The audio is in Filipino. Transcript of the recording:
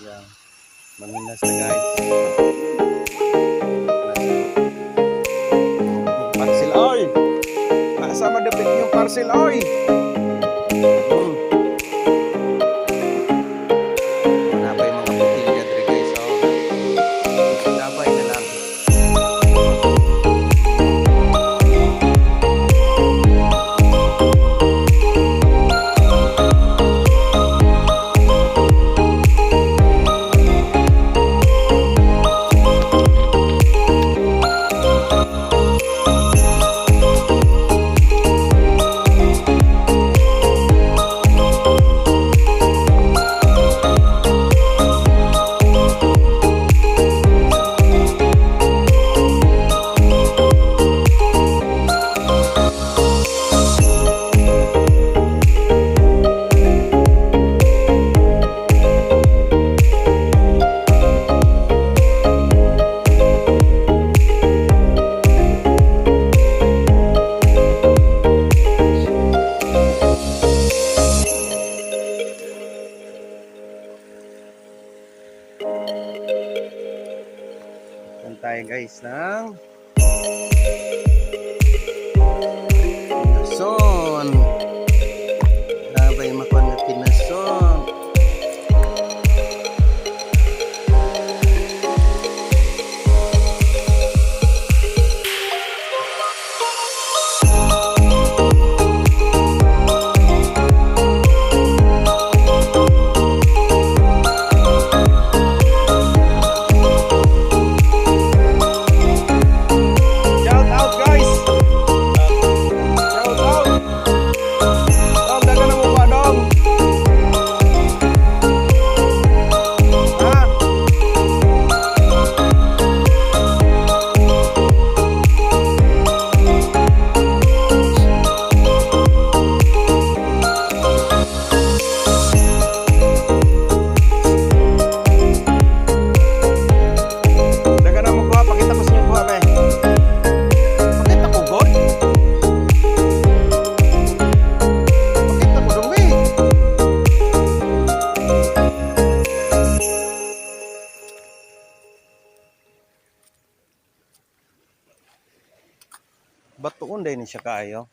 Yan. Manginas na guys. Parcel oy. Kasama dapit yung parcel oy. Nabay mga butilya dre guys. So, nabay na lang. Yan tayo guys ng pinason. Nabay makuha na pinason. Batuon dahil ni siya kaayo.